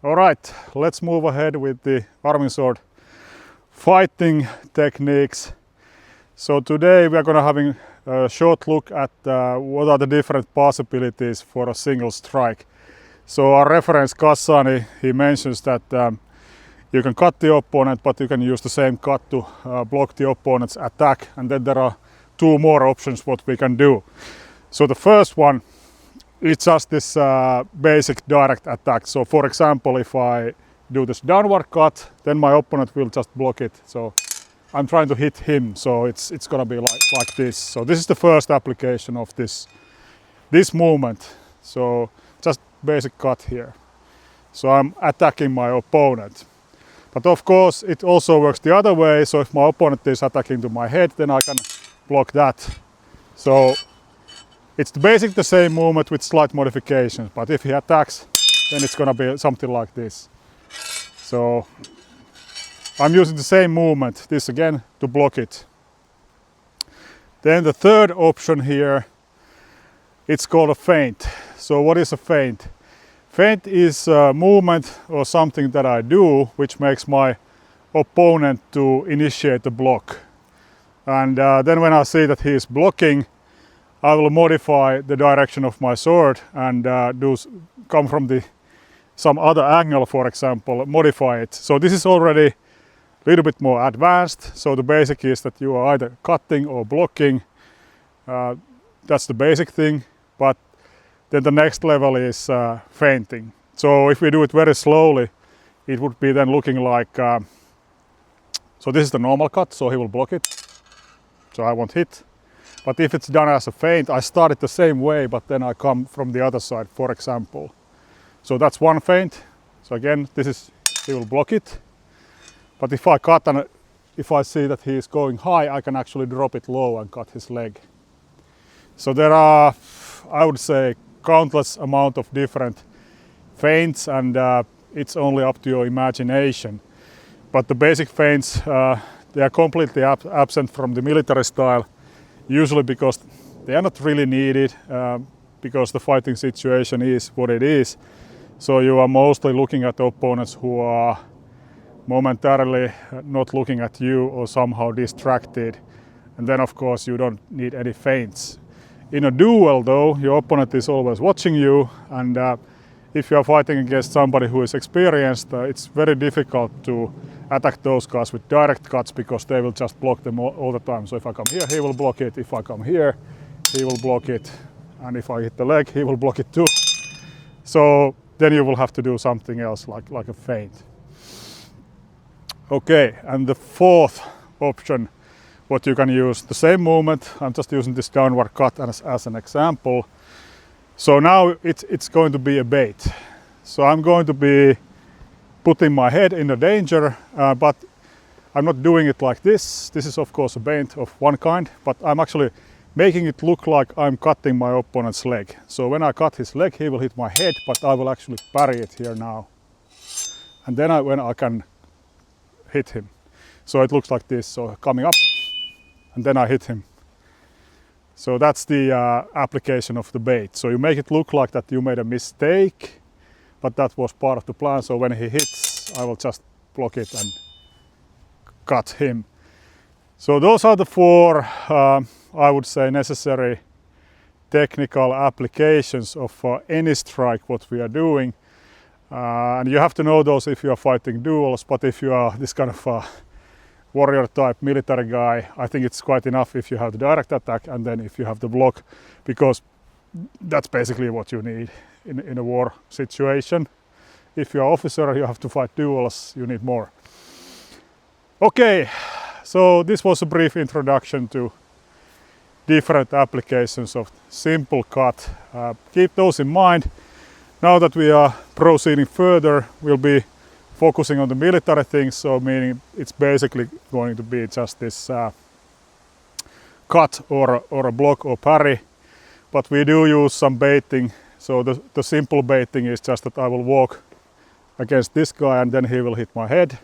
Alright, let's move ahead with the arming sword fighting techniques. So today we are going to having a short look at what are the different possibilities for a single strike. So our reference Cassani, he mentions that you can cut the opponent, but you can use the same cut to block the opponent's attack, and then there are two more options what we can do. So the first one, it's just this basic direct attack. So for example, if I do this downward cut, then my opponent will just block it. So I'm trying to hit him, so it's gonna be like this. So this is the first application of this movement. So just basic cut here. So I'm attacking my opponent. But of course it also works the other way. So if my opponent is attacking to my head, then I can block that. So it's basically the same movement with slight modifications, but if he attacks, then it's gonna be something like this. So I'm using the same movement, this again, to block it. Then the third option here, it's called a feint. So what is a feint? Feint is a movement or something that I do which makes my opponent to initiate the block. And then when I see that he is blocking, I will modify the direction of my sword and come from some other angle, for example, modify it. So this is already a little bit more advanced. So the basic is that you are either cutting or blocking. That's the basic thing. But then the next level is feinting. So if we do it very slowly, it would be then looking like, so this is the normal cut, so he will block it. So I won't hit. But if it's done as a feint, I start it the same way, but then I come from the other side, for example. So that's one feint. So again, he will block it. But if I cut and if I see that he is going high, I can actually drop it low and cut his leg. So there are, I would say, countless amount of different feints, and it's only up to your imagination. But the basic feints, they are completely absent from the military style. Usually because they are not really needed, because the fighting situation is what it is. So you are mostly looking at opponents who are momentarily not looking at you or somehow distracted. And then of course you don't need any feints. In a duel though, your opponent is always watching you, and if you are fighting against somebody who is experienced, it's very difficult to attack those guys with direct cuts because they will just block them all the time. So if I come here, he will block it. If I come here, he will block it. And if I hit the leg, he will block it too. So then you will have to do something else like a feint. Okay, and the fourth option, what you can use, the same movement. I'm just using this downward cut as an example. So now it's going to be a bait. So I'm going to be putting my head in a danger, but I'm not doing it like this. This is of course a bait of one kind, but I'm actually making it look like I'm cutting my opponent's leg. So when I cut his leg, he will hit my head, but I will actually parry it here now. And then when I can hit him. So it looks like this, so coming up, and then I hit him. So that's the application of the bait. So you make it look like that you made a mistake, but that was part of the plan. So when he hits, I will just block it and cut him. So those are the four, I would say, necessary technical applications of any strike what we are doing. And you have to know those if you are fighting duels, but if you are this kind of warrior type military guy, I think it's quite enough if you have the direct attack and then if you have the block, because that's basically what you need in a war situation. If you're an officer, you have to fight duels, you need more. Okay, so this was a brief introduction to different applications of simple cut. Keep those in mind. Now that we are proceeding further, we'll be focusing on the military things, so meaning it's basically going to be just this cut or a block or parry. But we do use some baiting. So the simple baiting is just that I will walk against this guy and then he will hit my head.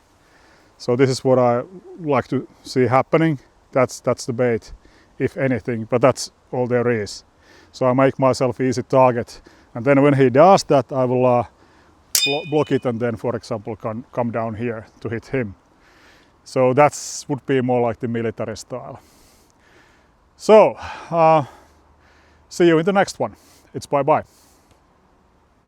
So this is what I like to see happening. That's the bait, if anything, but that's all there is. So I make myself easy target. And then when he does that, I will block it and then, for example, can come down here to hit him. So that would be more like the military style. So, see you in the next one. It's bye-bye.